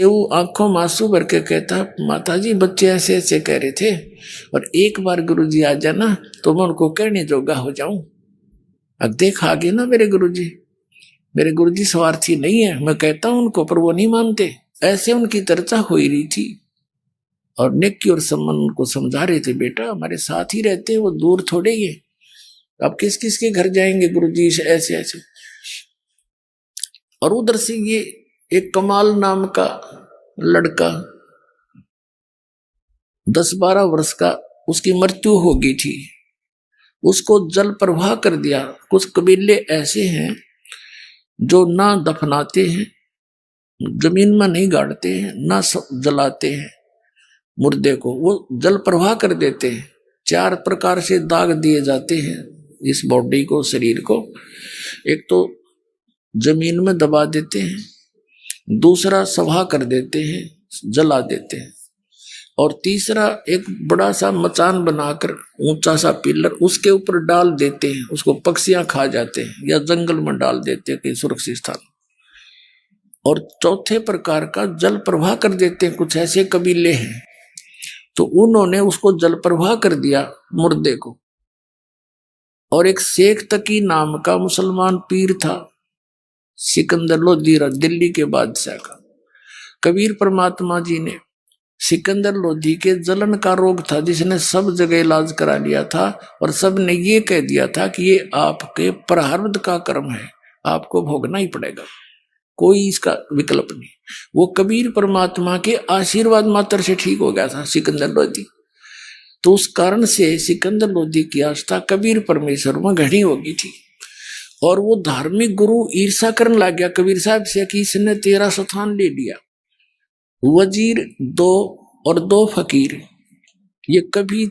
वो आंखों में आंसू भर के कहता, माता जी बच्चे ऐसे ऐसे कह रहे थे, और एक बार गुरुजी आ जाना तो मैं उनको कहने जोगा हो जाऊं। अब देख आगे ना मेरे गुरुजी स्वार्थी नहीं है, मैं कहता हूं उनको पर वो नहीं मानते। ऐसे उनकी चर्चा हो ही रही थी और नेकी और सम्मान उनको समझा रहे थे, बेटा हमारे साथ ही रहते, वो दूर थोड़े ही है, अब किस किस के घर जाएंगे गुरुजी ऐसे ऐसे। और उधर से ये एक कमाल नाम का लड़का 10-12 वर्ष का, उसकी मृत्यु हो गई थी, उसको जल प्रवाह कर दिया। कुछ कबीले ऐसे हैं जो ना दफनाते हैं, जमीन में नहीं गाड़ते हैं, ना जलाते हैं मुर्दे को, वो जल प्रवाह कर देते हैं। 4 प्रकार से दाग दिए जाते हैं इस बॉडी को, शरीर को। एक तो जमीन में दबा देते हैं, दूसरा सभा कर देते हैं, जला देते हैं, और तीसरा एक बड़ा सा मचान बनाकर ऊंचा सा पिलर उसके ऊपर डाल देते हैं, उसको पक्षियां खा जाते हैं, या जंगल में डाल देते हैं कहीं सुरक्षित स्थान। और चौथे प्रकार का जल प्रवाह कर देते हैं। कुछ ऐसे कबीले हैं तो उन्होंने उसको जल प्रवाह कर दिया मुर्दे को। और एक शेख तकी नाम का मुसलमान पीर था, सिकंदर लोधी, दिल्ली के बादशाह का। कबीर परमात्मा जी ने सिकंदर लोधी के जलन का रोग था, जिसने सब जगह इलाज करा लिया था, और सब ने ये कह दिया था कि ये आपके प्रारब्ध का कर्म है, आपको भोगना ही पड़ेगा, कोई इसका विकल्प नहीं। वो कबीर परमात्मा के आशीर्वाद मात्र से ठीक हो गया था सिकंदर लोधी। तो उस कारण से सिकंदर लोधी की आस्था कबीर परमेश्वर में घड़ी हो गई थी। और वो धार्मिक गुरु ईर्षा करने लग गया कबीर साहब से कि इसने तेरा स्थान ले लिया। वजीर 2 और 2 फकीर ये कभी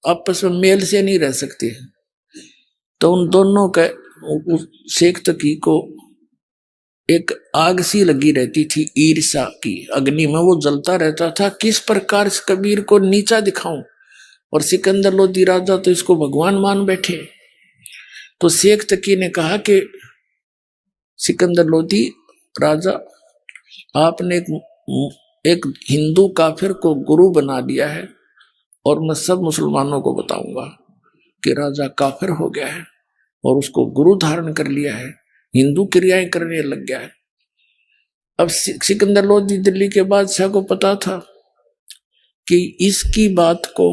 आपस में मेल से नहीं रह सकते। तो उन दोनों का शेख तकी को एक आग सी लगी रहती थी, ईर्षा की अग्नि में वो जलता रहता था, किस प्रकार से कबीर को नीचा दिखाऊं। और सिकंदर लोधी राजा तो इसको भगवान मान बैठे। तो शेख तकी ने कहा कि सिकंदर लोधी राजा, आपने एक हिंदू काफिर को गुरु बना दिया है, और मैं सब मुसलमानों को बताऊंगा कि राजा काफिर हो गया है और उसको गुरु धारण कर लिया है, हिंदू क्रियाएं करने लग गया है। अब सिकंदर लोधी दिल्ली के बादशाह को पता था कि इसकी बात को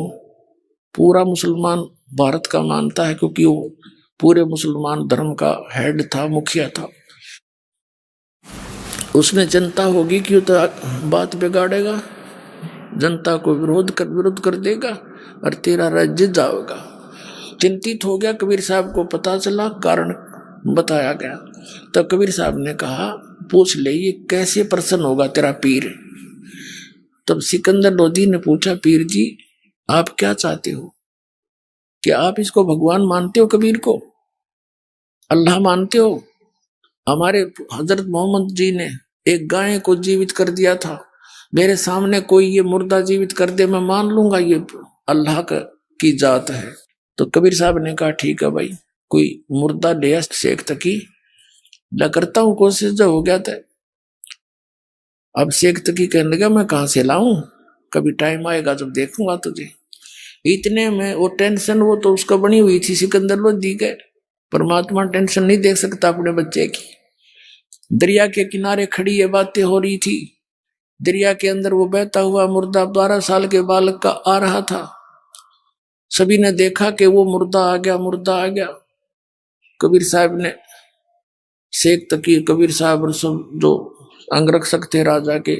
पूरा मुसलमान भारत का मानता है, क्योंकि वो पूरे मुसलमान धर्म का हेड था, मुखिया था। उसमें जनता होगी कि तो बात बिगाड़ेगा, जनता को विरोध कर देगा और तेरा राज्य जाएगा। चिंतित हो गया। कबीर साहब को पता चला, कारण बताया गया। तो कबीर साहब ने कहा, पूछ ले ये कैसे प्रसन्न होगा तेरा पीर। तब सिकंदर लोधी ने पूछा, पीर जी आप क्या चाहते हो? क्या आप इसको भगवान मानते हो? कबीर को अल्लाह मानते हो? हमारे हजरत मोहम्मद जी ने एक गाय को जीवित कर दिया था, मेरे सामने कोई ये मुर्दा जीवित कर दे, मैं मान लूंगा ये अल्लाह की जात है। तो कबीर साहब ने कहा, ठीक है भाई, कोई मुर्दा ले शेख तकी, ला करता हूं कोशिश, जो हो गया था। अब शेख तकी कहने लगा, मैं कहां से लाऊं, कभी टाइम आएगा जब देखूंगा तुझे। इतने में वो टेंशन, वो तो उसका बनी हुई थी सिकंदर लोधी के। परमात्मा टेंशन नहीं देख सकता अपने बच्चे की। दरिया के किनारे खड़ी ये बातें हो रही थी। दरिया के अंदर वो बहता हुआ मुर्दा 12 साल के बालक का आ रहा था। सभी ने देखा कि वो मुर्दा आ गया, मुर्दा आ गया। कबीर साहब ने, शेख तकी, कबीर साहब और सब जो अंगरक्षक थे राजा के,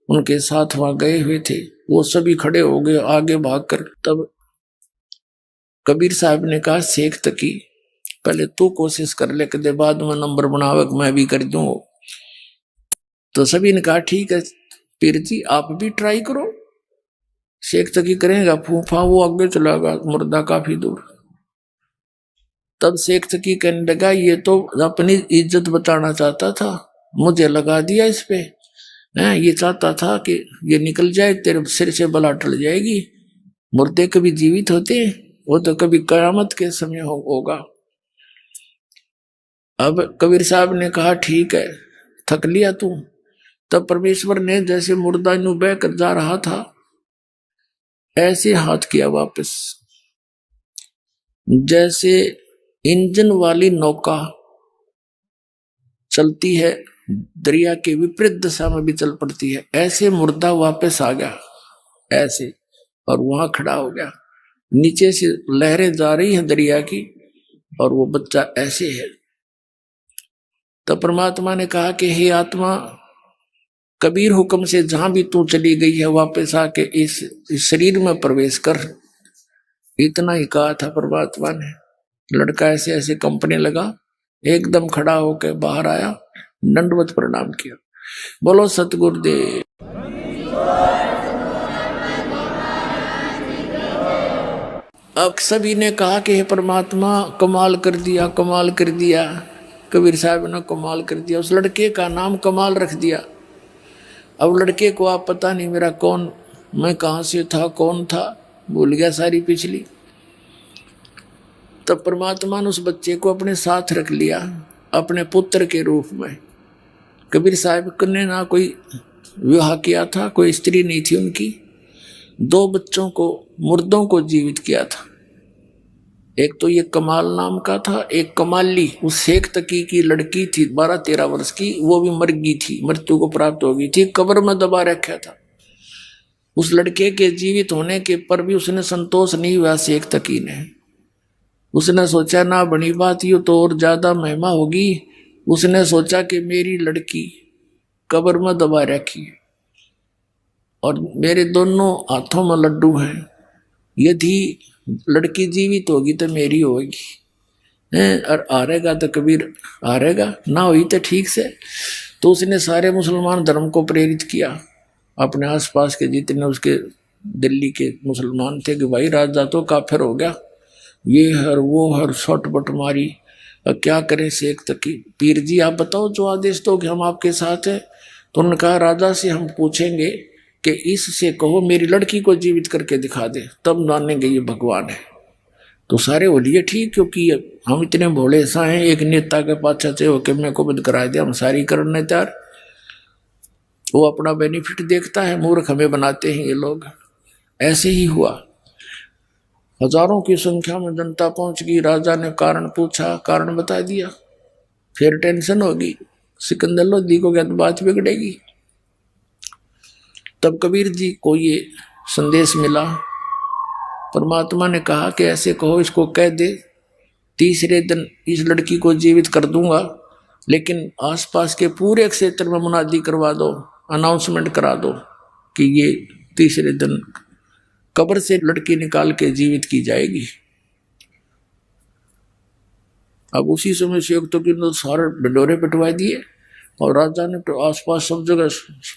उनके साथ वहां गए हुए थे, वो सभी खड़े हो गए आगे भागकर। तब कबीर साहब ने कहा, शेख तकी पहले तू कोशिश कर ले, कदे बाद में नंबर बनावक मैं भी कर दूं। तो सभी ने कहा, ठीक है पीर जी आप भी ट्राई करो। शेख तकी करेगा, फूफा वो आगे चलागा, मुर्दा काफी दूर। तब शेख तकी कहने लगा, ये तो अपनी इज्जत बचाना चाहता था, मुझे लगा दिया इस पे। ये चाहता था कि ये निकल जाए, तेरे सिर से बला टल जाएगी। मुर्दे कभी जीवित होते, वो तो कभी कयामत के समय होगा। अब कबीर साहब ने कहा, ठीक है थक लिया तू, तब परमेश्वर ने जैसे मुर्दा नु बह कर जा रहा था ऐसे हाथ किया वापस, जैसे इंजन वाली नौका चलती है दरिया के विपरीत दिशा में भी चल पड़ती है, ऐसे मुर्दा वापस आ गया ऐसे, और वहां खड़ा हो गया। नीचे से लहरें जा रही हैं दरिया की और वो बच्चा ऐसे है। तो परमात्मा ने कहा कि हे आत्मा, कबीर हुक्म से जहां भी तू चली गई है वापस आके इस शरीर में प्रवेश कर। इतना ही कहा था परमात्मा ने। लड़का ऐसे ऐसे कंपने लगा, एकदम खड़ा होकर बाहर आया, दंडवत प्रणाम किया। बोलो सतगुरुदेव। अब सभी ने कहा कि हे परमात्मा, कमाल कर दिया, कमाल कर दिया। कबीर साहब ने कमाल कर दिया। उस लड़के का नाम कमाल रख दिया। अब लड़के को आप पता नहीं मेरा कौन, मैं कहाँ से था, कौन था, भूल गया सारी पिछली। तब परमात्मा ने उस बच्चे को अपने साथ रख लिया अपने पुत्र के रूप में। कबीर साहब ने ना कोई विवाह किया था, कोई स्त्री नहीं थी उनकी। 2 बच्चों को, मुर्दों को जीवित किया था। एक तो ये कमाल नाम का था, एक कमाली उस शेख तकी की लड़की थी 12-13 वर्ष की, वो भी मर गई थी, मृत्यु को प्राप्त हो गई थी, कब्र में दबा रखा था। उस लड़के के जीवित होने के पर भी उसने संतोष नहीं हुआ शेख तकी ने। उसने सोचा ना बड़ी बात, ये तो और ज्यादा महिमा होगी। उसने सोचा कि मेरी लड़की कब्र में दबा रखी है और मेरे दोनों हाथों में लड्डू हैं, यदि लड़की जीवित होगी तो मेरी होगी, और हारेगा तो कबीर हारेगा, ना हुई तो ठीक से। तो उसने सारे मुसलमान धर्म को प्रेरित किया। अपने आसपास के जितने उसके दिल्ली के मुसलमान थे कि भाई राजा तो काफिर हो गया, ये हर वो हर शॉटपट मारी, अब क्या करें शेख तकी, पीर जी आप बताओ जो आदेश दो कि हम आपके साथ हैं। तो उन्होंने कहा राजा से हम पूछेंगे कि इससे कहो मेरी लड़की को जीवित करके दिखा दे, तब मानेंगे ये भगवान है। तो सारे बोलिए ठीक, क्योंकि हम इतने भोले सा हैं, एक नेता के पाछा से होकर मेरे को बंद करा दिया, हम सारी करने तैयार। वो अपना बेनिफिट देखता है, मूर्ख हमें बनाते हैं ये लोग। ऐसे ही हुआ। हजारों की संख्या में जनता पहुंच गई। राजा ने कारण पूछा, कारण बता दिया। फिर टेंशन होगी, सिकंदर लोधी को क्या तो बात बिगड़ेगी। तब कबीर जी को ये संदेश मिला। परमात्मा ने कहा कि ऐसे कहो, इसको कह दे तीसरे दिन इस लड़की को जीवित कर दूंगा, लेकिन आसपास के पूरे क्षेत्र में मुनादी करवा दो, अनाउंसमेंट करा दो कि ये तीसरे दिन कब्र से लड़की निकाल के जीवित की जाएगी। अब उसी समय से तो कि सारे ढिंडोरे पिटवा दिए और राजा ने तो आसपास सब जगह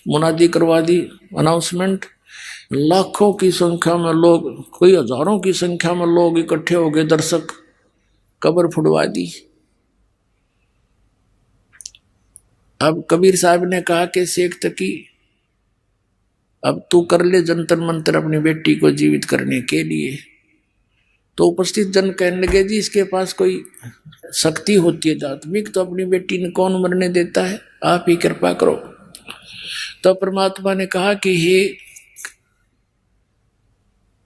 मुनादी करवा दी, अनाउंसमेंट। लाखों की संख्या में लोग, कोई हजारों की संख्या में लोग इकट्ठे हो गए, दर्शक। कब्र फुड़वा दी। अब कबीर साहब ने कहा कि शेख तकी अब तू कर ले जंतर मंतर अपनी बेटी को जीवित करने के लिए। तो उपस्थित जन कहने लगे जी इसके पास कोई शक्ति होती है आत्मिक, तो अपनी बेटी ने कौन मरने देता है, आप ही कृपा करो। तो परमात्मा ने कहा कि हे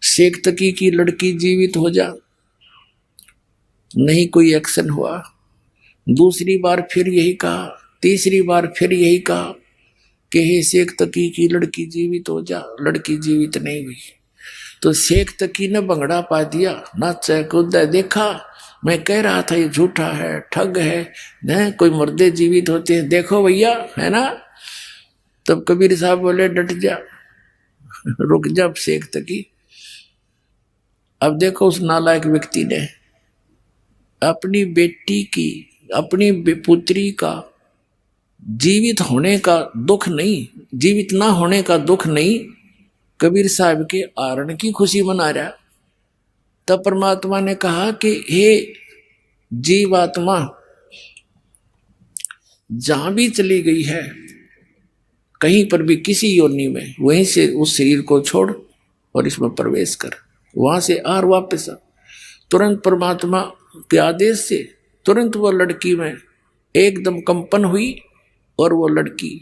शेख तकी की लड़की जीवित हो जा। नहीं कोई एक्शन हुआ। दूसरी बार फिर यही कहा, तीसरी बार फिर यही कहा कि हे शेख तकी की लड़की जीवित हो जा। लड़की जीवित नहीं हुई। तो शेख तकी ने भंगड़ा पा दिया, नाचा कूदा, देखा मैं कह रहा था ये झूठा है, ठग है, कोई मुर्दे जीवित होते हैं, देखो भैया, है ना। तब कबीर साहब बोले डट जा, रुक जा शेख तकी। अब देखो उस नालायक व्यक्ति ने अपनी बेटी की, अपनी पुत्री का जीवित होने का दुख नहीं, जीवित ना होने का दुख नहीं, कबीर साहब के आरण की खुशी मना रहा। तब परमात्मा ने कहा कि हे जीवात्मा, जहां भी चली गई है, कहीं पर भी किसी योनि में, वहीं से उस शरीर को छोड़ और इसमें प्रवेश कर, वहां से आर वापस आ। तुरंत परमात्मा के आदेश से तुरंत वो लड़की में एकदम कंपन हुई और वो लड़की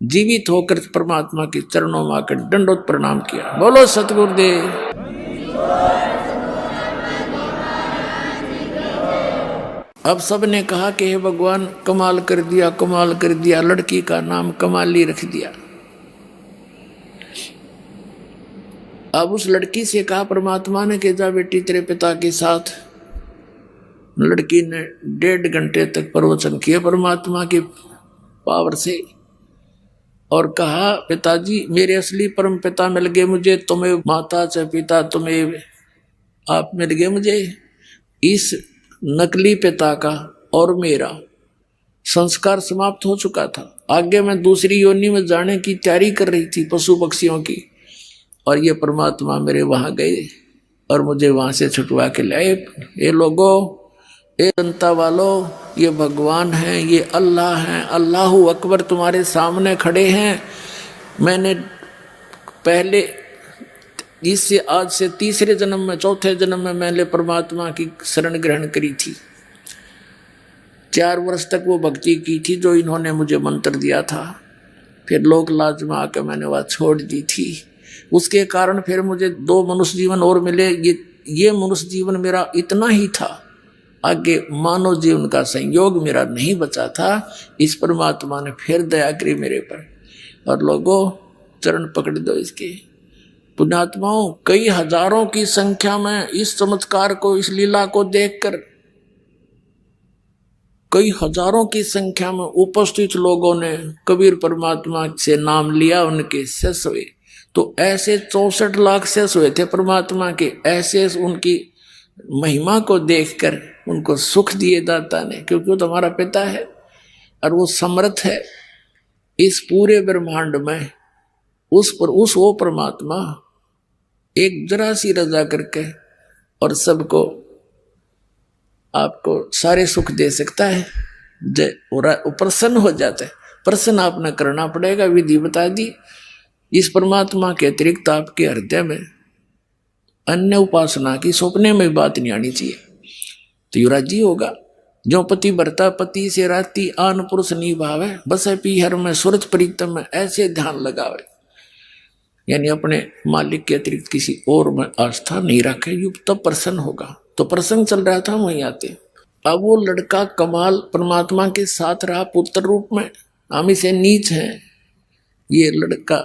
जीवित होकर परमात्मा के चरणों में आकर दंडोत प्रणाम किया। बोलो सतगुरुदेव। अब सबने कहा कि हे भगवान कमाल कर दिया, कमाल कर दिया। लड़की का नाम कमाली रख दिया। अब उस लड़की से कहा परमात्मा ने कि जा बेटी तेरे पिता के साथ। लड़की ने 1.5 घंटे तक प्रवचन किया परमात्मा की पावर से और कहा पिताजी मेरे असली परम पिता मिल गए मुझे, तुम्हें माता चाहे पिता तुम्हें आप मिल गए मुझे। इस नकली पिता का और मेरा संस्कार समाप्त हो चुका था। आगे मैं दूसरी योनि में जाने की तैयारी कर रही थी पशु पक्षियों की, और ये परमात्मा मेरे वहां गए और मुझे वहां से छुटवा के लाए। ये लोगों, ये जनता वालों, ये भगवान हैं, ये अल्लाह हैं, अल्लाहू अकबर तुम्हारे सामने खड़े हैं। मैंने पहले इससे आज से तीसरे जन्म में, चौथे जन्म में मैंने परमात्मा की शरण ग्रहण करी थी। 4 वर्ष तक वो भक्ति की थी जो इन्होंने मुझे मंत्र दिया था। फिर लोक लाज में आकर मैंने वह छोड़ दी थी। उसके कारण फिर मुझे 2 मनुष्य जीवन और मिले। ये मनुष्य जीवन मेरा इतना ही था, आगे मानव जीवन का संयोग मेरा नहीं बचा था। इस परमात्मा ने फिर दया करी मेरे पर। और लोगों चरण पकड़ दो इसके। पुण्यात्माओं, कई हजारों की संख्या में इस चमत्कार को, इस लीला को देखकर कई हजारों की संख्या में उपस्थित लोगों ने कबीर परमात्मा से नाम लिया, उनके शिष्य हुए। तो ऐसे 64 लाख शिष्य हुए थे परमात्मा के। ऐसे उनकी महिमा को देखकर उनको सुख दिए दाता ने, क्योंकि वो तुम्हारा पिता है और वो समर्थ है इस पूरे ब्रह्मांड में। उस वो परमात्मा एक जरा सी रजा करके और सबको आपको सारे सुख दे सकता है। जय प्रसन्न हो जाता है। प्रसन्न आपने करना पड़ेगा, विधि बता दी। इस परमात्मा के अतिरिक्त आपके हृदय में अन्य उपासना की सपने में बात नहीं आनी चाहिए, तो यो राजी होगा। जो पति भरता पति से राती आन पुरुष निभावे, बस पी हर में सूरज प्रीतम में ऐसे ध्यान लगावे। यानी अपने मालिक के अतिरिक्त किसी और में आस्था नहीं रखे, युग तब प्रसन्न होगा। तो प्रसंग चल रहा था, वहीं आते। अब वो लड़का कमाल परमात्मा के साथ रहा पुत्र रूप में। हम इसे नीच हैं। ये लड़का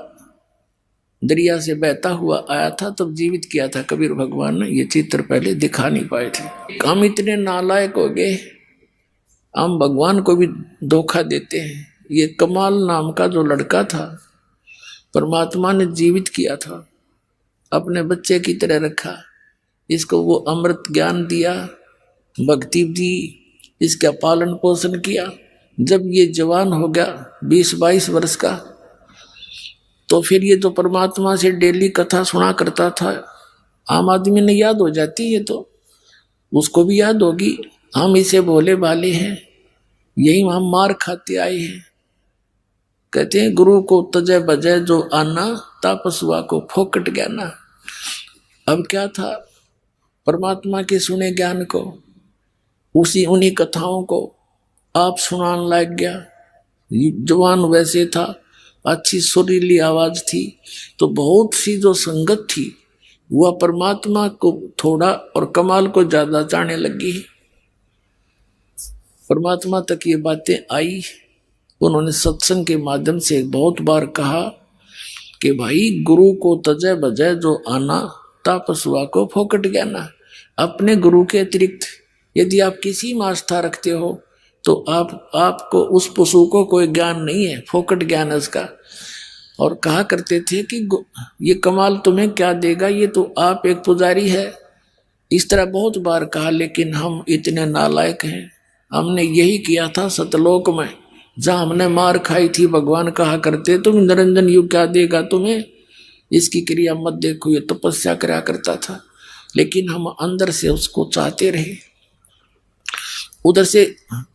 दरिया से बहता हुआ आया था, तब जीवित किया था कबीर भगवान ने। ये चित्र पहले दिखा नहीं पाए थे। हम इतने नालायक हो गए, हम भगवान को भी धोखा देते हैं। ये कमाल नाम का जो लड़का था, परमात्मा ने जीवित किया था, अपने बच्चे की तरह रखा। इसको वो अमृत ज्ञान दिया, भक्ति दी, इसका पालन पोषण किया। जब ये जवान हो गया 20-22 वर्ष का, तो फिर ये जो परमात्मा से डेली कथा सुना करता था, आम आदमी ने याद हो जाती है, तो उसको भी याद होगी। हम इसे भोले भाले हैं, यही हम मार खाते आए हैं। कहते हैं गुरु को तजय बजय जो आना, तापसुआ को फोकट ज्ञाना। अब क्या था, परमात्मा के सुने ज्ञान को, उन्हीं कथाओं को आप सुनाने लग गया। जवान वैसे था, अच्छी सुरीली आवाज थी, तो बहुत सी जो संगत थी वह परमात्मा को थोड़ा और कमाल को ज्यादा चाहने लगी। परमात्मा तक ये बातें आई। उन्होंने सत्संग के माध्यम से बहुत बार कहा कि भाई गुरु को तजय बजय जो आना, तापसुआ को फोकट ज्ञाना। अपने गुरु के अतिरिक्त यदि आप किसी में आस्था रखते हो तो आपको उस पशु को कोई ज्ञान नहीं है, फोकट ज्ञान है उसका। और कहा करते थे कि ये कमाल तुम्हें क्या देगा, ये तो आप एक पुजारी है। इस तरह बहुत बार कहा, लेकिन हम इतने नालायक हैं। हमने यही किया था सतलोक में, जहाँ हमने मार खाई थी। भगवान कहा करते तुम निरंजन युग क्या देगा तुम्हें, इसकी क्रिया मत देखो, ये तपस्या करा करता था। लेकिन हम अंदर से उसको चाहते रहे। उधर से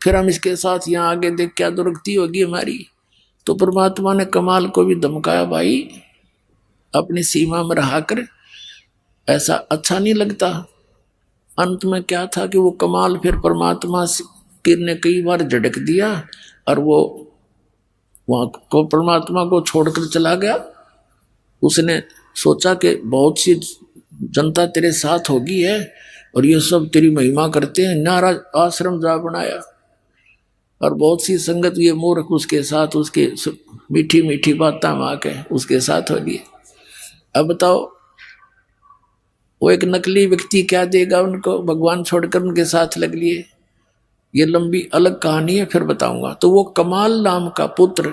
फिर हम इसके साथ यहाँ आगे देख क्या दुर्गति होगी हमारी। तो परमात्मा ने कमाल को भी धमकाया, भाई अपनी सीमा में रहा कर, ऐसा अच्छा नहीं लगता। अंत में क्या था कि वो कमाल फिर परमात्मा ने कई बार झटक दिया और वो वहां को परमात्मा को छोड़कर चला गया। उसने सोचा कि बहुत सी जनता तेरे साथ होगी है और ये सब तेरी महिमा करते हैं, नारा आश्रम जा बनाया और बहुत सी संगत ये मूर्ख उसके साथ उसके मीठी मीठी बातें माँ के उसके साथ हो लिए। अब बताओ वो एक नकली व्यक्ति क्या देगा उनको, भगवान छोड़कर उनके साथ लग लिए। ये लंबी अलग कहानी है, फिर बताऊंगा। तो वो कमाल नाम का पुत्र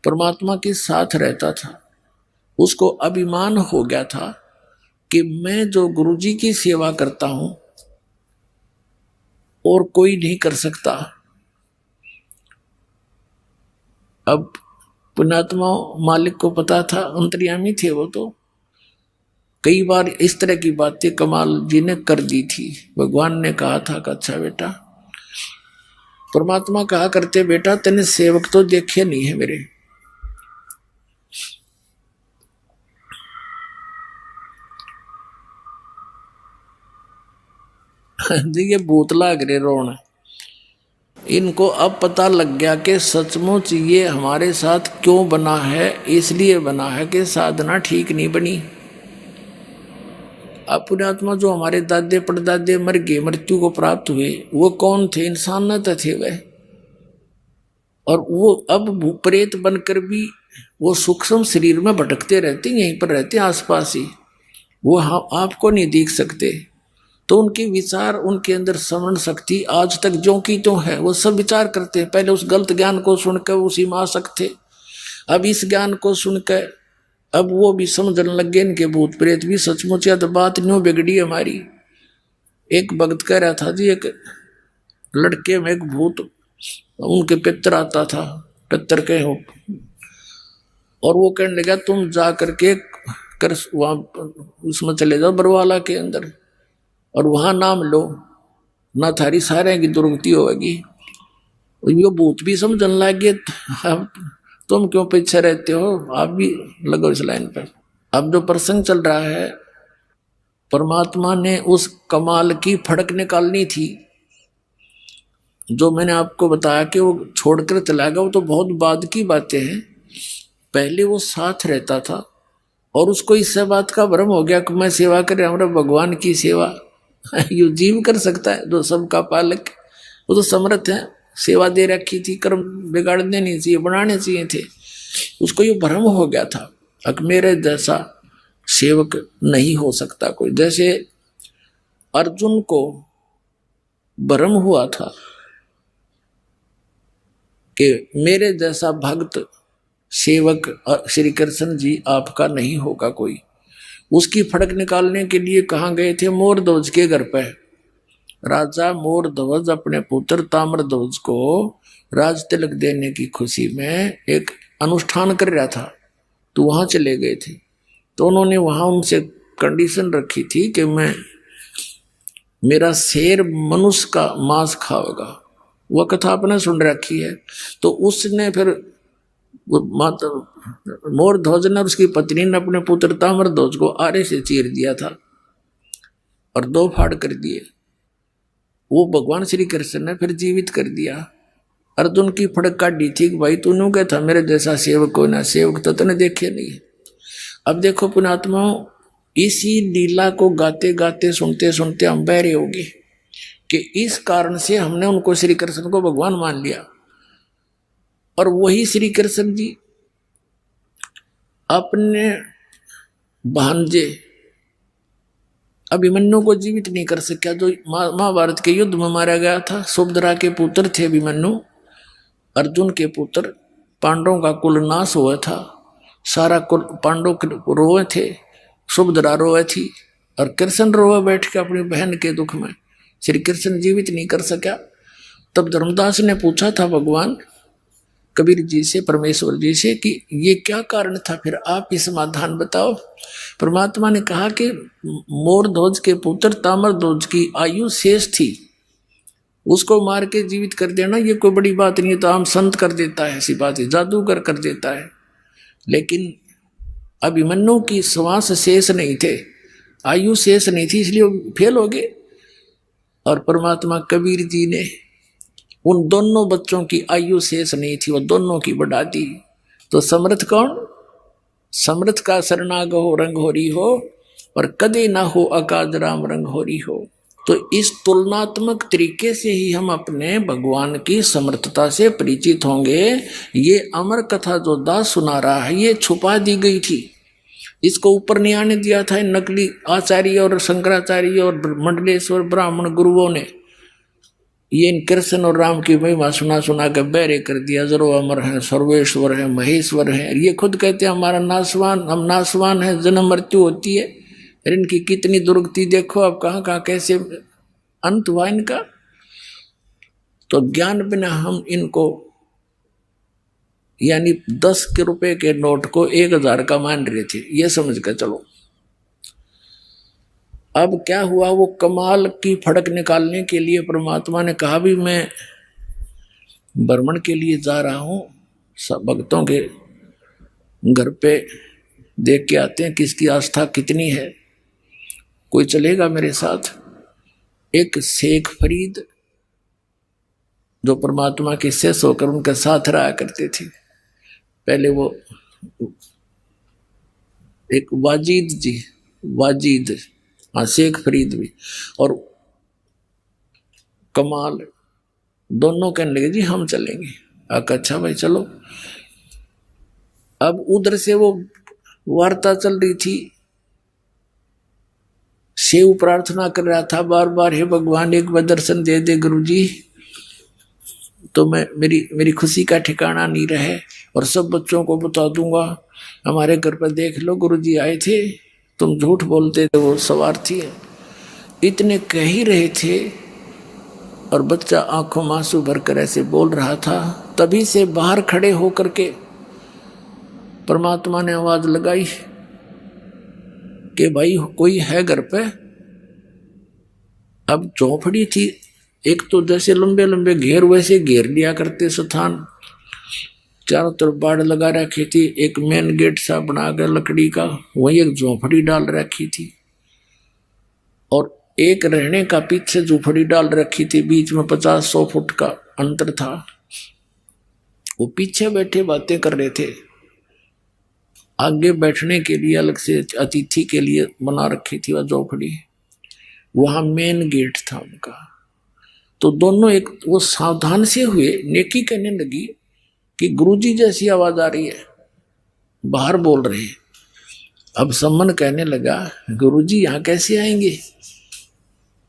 परमात्मा के साथ रहता था। उसको अभिमान हो गया था कि मैं जो गुरुजी की सेवा करता हूं और कोई नहीं कर सकता। अब पुण्यात्मा मालिक को पता था, अंतर्यामी थे वो, तो कई बार इस तरह की बातें कमाल जी ने कर दी थी। भगवान ने कहा था कि अच्छा बेटा, परमात्मा कहा करते बेटा तेने सेवक तो देखे नहीं है मेरे। ये भूत लाग रहे रोना। इनको अब पता लग गया कि सचमुच ये हमारे साथ क्यों बना है। इसलिए बना है कि साधना ठीक नहीं बनी। अब पुण्यात्मा जो हमारे दादे परदादे मर गए, मृत्यु को प्राप्त हुए, वो कौन थे? इंसान न तो थे वह। और वो अब प्रेत बनकर भी वो सूक्ष्म शरीर में भटकते रहते, यहीं पर रहते आसपास ही। वो आपको नहीं देख सकते। तो उनके विचार, उनके अंदर श्रवण शक्ति आज तक जो की तो है। वो सब विचार करते हैं। पहले उस गलत ज्ञान को सुनकर उसी में आसक्त थे, अब इस ज्ञान को सुनकर अब वो भी समझने लग गए इनके भूत प्रेत भी सचमुच। या तो बात न्यू बिगड़ी हमारी। एक भक्त कह रहा था जी, एक लड़के में एक भूत, उनके पितर आता था, पितर के हो, और वो कहने लगा तुम जा करके कर वहां उसमें चले जाओ बरवाला के अंदर और वहां नाम लो, ना थारी सारे की दुर्गति होगी। ये भूत भी समझने लग गए, अब तुम क्यों पीछे रहते हो, आप भी लगो इस लाइन पर। अब जो प्रसंग चल रहा है, परमात्मा ने उस कमाल की फड़क निकालनी थी। जो मैंने आपको बताया कि वो छोड़कर चला गया, वो तो बहुत बाद की बातें हैं। पहले वो साथ रहता था और उसको इस बात का भ्रम हो गया कि मैं सेवा कर रहा हूं, भगवान की सेवा यू जीव कर सकता है जो सबका पालक। वो तो समर्थ है, सेवा दे रखी थी, कर्म बिगाड़ने नहीं चाहिए, बनाने चाहिए थे। उसको ये भ्रम हो गया था कि मेरे जैसा सेवक नहीं हो सकता कोई। जैसे अर्जुन को भ्रम हुआ था कि मेरे जैसा भक्त सेवक श्री कृष्ण जी आपका नहीं होगा कोई। उसकी फड़क निकालने के लिए कहाँ गए थे? मोरध्वज के घर पे। राजा मोरध्वज अपने पुत्र ताम्रध्वज को राज तिलक देने की खुशी में एक अनुष्ठान कर रहा था, तो वहां चले गए थे। तो उन्होंने वहां उनसे कंडीशन रखी थी कि मेरा शेर मनुष्य का मांस खाएगा। वह कथा आपने सुन रखी है। तो उसने फिर माता मोरध्वज ने, उसकी पत्नी ने अपने पुत्र ताम्रध्वज को आरे से चीर दिया था और 2 फाड़ कर दिए। वो भगवान श्री कृष्ण ने फिर जीवित कर दिया। अर्जुन की फड़क काटी थी कि भाई तूने क्या था मेरे जैसा सेवक को ना, सेवक तो तूने देखे नहीं। अब देखो पुण्यात्माओं, इसी लीला को गाते गाते सुनते सुनते हम बहरे हो गए कि इस कारण से हमने उनको श्री कृष्ण को भगवान मान लिया। और वही श्री कृष्ण जी अपने भांजे अभिमन्यु को जीवित नहीं कर सका, जो महाभारत के युद्ध में मारा गया था। सुभद्रा के पुत्र थे अभिमन्यु, अर्जुन के पुत्र। पांडवों का कुल नाश हुआ था, सारा कुल पांडव रोए थे, सुभद्रा रोए थी और कृष्ण रोए बैठ के अपनी बहन के दुख में। श्री कृष्ण जीवित नहीं कर सका। तब धर्मदास ने पूछा था भगवान कबीर जी से, परमेश्वर जी से, कि ये क्या कारण था, फिर आप ही समाधान बताओ। परमात्मा ने कहा कि मोरध्वज के पुत्र ताम्रध्वज की आयु शेष थी, उसको मार के जीवित कर देना ये कोई बड़ी बात नहीं। तो आम संत कर देता है, ऐसी बात है, जादूगर कर देता है। लेकिन अभिमन्यु की श्वास शेष नहीं थे, आयु शेष नहीं थी, इसलिए फेल हो गए। और परमात्मा कबीर जी ने उन दोनों बच्चों की आयु शेष नहीं थी, वो दोनों की बढ़ा दी। तो समर्थ कौन? समर्थ का शरणाग हो रंग होरी हो, और कदे ना हो अकाज राम रंग होरी हो। तो इस तुलनात्मक तरीके से ही हम अपने भगवान की समर्थता से परिचित होंगे। ये अमर कथा जो दास सुना रहा है, ये छुपा दी गई थी, इसको ऊपर नहीं आने दिया था नकली आचार्य और शंकराचार्य और मंडलेश्वर ब्राह्मण गुरुओं ने। ये इन कृष्ण और राम की महिमा सुना सुना कर बहरे कर दिया। जरो अमर है, सर्वेश्वर है, महेश्वर है। ये खुद कहते हैं हमारा नासवान, हम नासवान है, जन्म मृत्यु होती है। इनकी कितनी दुर्गति देखो, अब कहाँ कहाँ कैसे अंत हुआ इनका। तो ज्ञान बिना हम इनको यानी 10 के रुपए के नोट को 1000 का मान रहे थे, ये समझ कर चलो। अब क्या हुआ, वो कमाल की फड़क निकालने के लिए परमात्मा ने कहा भी मैं भ्रमण के लिए जा रहा हूं, सब भक्तों के घर पे देख के आते हैं किसकी आस्था कितनी है, कोई चलेगा मेरे साथ। एक शेख फरीद जो परमात्मा के शिष्य होकर उनके साथ रहा करते थे, पहले वो एक वाजिद जी, वाजिद, हाँ शेख फरीद भी और कमाल दोनों कहने लगे जी हम चलेंगे। अच्छा भाई चलो। अब उधर से वो वार्ता चल रही थी, शिव प्रार्थना कर रहा था बार बार, हे भगवान एक बार दर्शन दे दे गुरुजी, तो मैं मेरी खुशी का ठिकाना नहीं रहे और सब बच्चों को बता दूंगा हमारे घर पर देख लो गुरुजी आए थे, तुम झूठ बोलते थे, वो स्वार्थी है। इतने कह ही रहे थे और बच्चा आंखों में आंसू भरकर ऐसे बोल रहा था। तभी से बाहर खड़े होकर के परमात्मा ने आवाज लगाई कि भाई कोई है घर पे। अब झोपड़ी थी, एक तो जैसे लंबे लंबे घेर वैसे घेर लिया करते स्थान, चारों तरफ बाड़ लगा रखी थी, एक मेन गेट सा बनाकर लकड़ी का, वही एक झोपड़ी डाल रखी थी और एक रहने का पीछे झोपड़ी डाल रखी थी, बीच में 50-100 फुट का अंतर था। वो पीछे बैठे बातें कर रहे थे, आगे बैठने के लिए अलग से अतिथि के लिए बना रखी थी वह झोपड़ी, वहां मेन गेट था उनका। तो दोनों एक वो सावधान से हुए, नेकी कहने लगी कि गुरुजी जैसी आवाज आ रही है, बाहर बोल रहे हैं। अब सम्मन कहने लगा गुरुजी यहाँ कैसे आएंगे,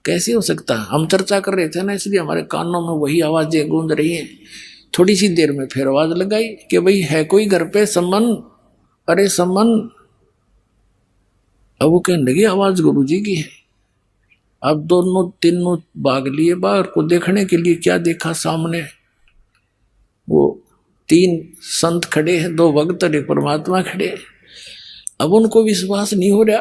कैसे हो सकता, हम चर्चा कर रहे थे ना इसलिए हमारे कानों में वही आवाजें गूंज रही हैं। थोड़ी सी देर में फिर आवाज लगाई कि भाई है कोई घर पे सम्मन, अरे सम्मन। अब वो कहने लगी आवाज गुरुजी की है। अब दोनों तीनों भाग लिए बाहर को देखने के लिए। क्या देखा, सामने वो 3 संत खड़े हैं, 2 भक्त और एक परमात्मा खड़े। अब उनको विश्वास नहीं हो रहा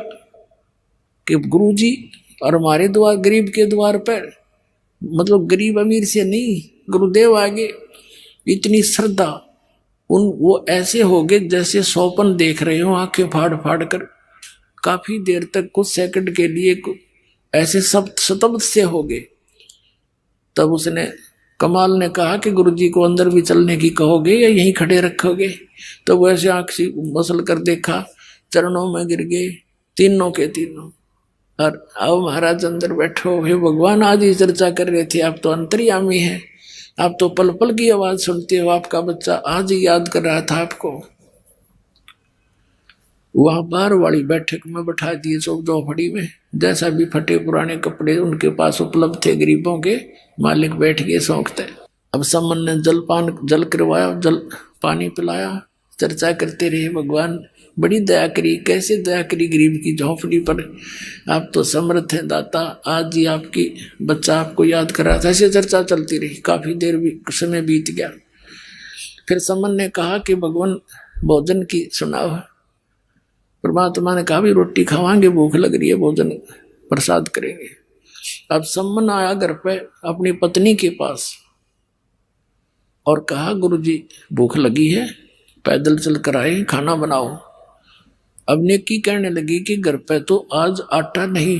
कि गुरुजी और हमारे द्वार, गरीब के द्वार पर, मतलब गरीब अमीर से नहीं, गुरुदेव आगे इतनी श्रद्धा। वो ऐसे हो गए जैसे स्वप्न देख रहे हो, आंखें फाड़ फाड़ कर। काफी देर तक कुछ सेकंड के लिए ऐसे सब स्तब्ध से हो गए। तब उसने, कमाल ने कहा कि गुरुजी को अंदर भी चलने की कहोगे या यहीं खड़े रखोगे। तो वो ऐसे आंख से मसल कर देखा, चरणों में गिर गए तीनों के तीनों। और आओ महाराज अंदर बैठो, हे भगवान आज ही चर्चा कर रहे थे, आप तो अंतर्यामी हैं, आप तो पल पल की आवाज सुनते हो, आपका बच्चा आज ही याद कर रहा था आपको। वहां बाहर वाली बैठक में बैठा दिए, झोपड़ी में, जैसा भी फटे पुराने कपड़े उनके पास उपलब्ध थे गरीबों के, मालिक बैठ गए सौंकते। अब सम्मन ने जल करवाया, जल पानी पिलाया, चर्चा करते रहे, भगवान बड़ी दया करी, कैसे दया करी गरीब की झोंपड़ी पर, आप तो समर्थ हैं दाता, आज ही आपकी बच्चा आपको याद कर रहा था। ऐसे चर्चा चलती रही, काफी देर भी समय बीत गया। फिर सम्मन ने कहा कि भगवान भोजन की सुनाओ। परमात्मा ने कहा भी रोटी खावांगे, भूख लग रही है, भोजन प्रसाद करेंगे। अब सम्मन आया घर पे अपनी पत्नी के पास और कहा गुरुजी भूख लगी है, पैदल चल कर आए, खाना बनाओ। अब नेकी कहने लगी कि घर पे तो आज आटा नहीं,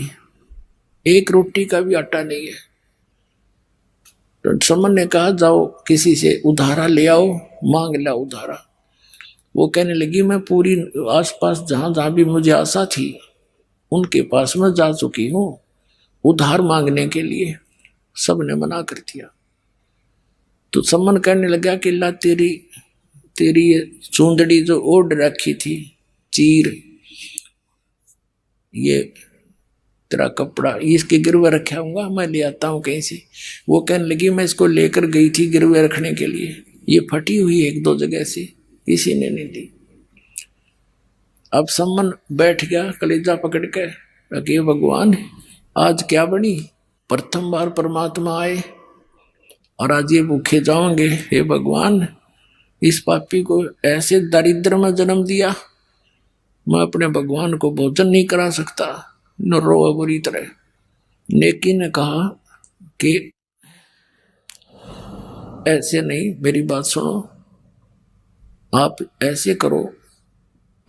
1 रोटी का भी आटा नहीं है। तो समन ने कहा जाओ किसी से उधारा ले आओ, मांग ला उधारा। वो कहने लगी मैं पूरी आसपास जहां जहां भी मुझे आशा थी उनके पास मैं जा चुकी हूं उधार मांगने के लिए, सबने मना कर दिया। तो समन कहने लगा कि ला तेरी ये चूंदड़ी जो ओढ़ रखी थी चीर, ये तेरा कपड़ा इसके गिरवे रखा हूँगा, मैं ले आता हूँ कहीं से। वो कहने लगी मैं इसको लेकर गई थी गिरवे रखने के लिए, ये फटी हुई एक दो जगह से, किसी ने नहीं दी। अब सम्मन बैठ गया कलेजा पकड़ के, कि भगवान आज क्या बनी, प्रथम बार परमात्मा आए और आज ये भूखे जाओगे। हे भगवान इस पापी को ऐसे दरिद्र में जन्म दिया, मैं अपने भगवान को भोजन नहीं करा सकता, न रो बुरी तरह। नेकी ने कहा कि ऐसे नहीं, मेरी बात सुनो, आप ऐसे करो,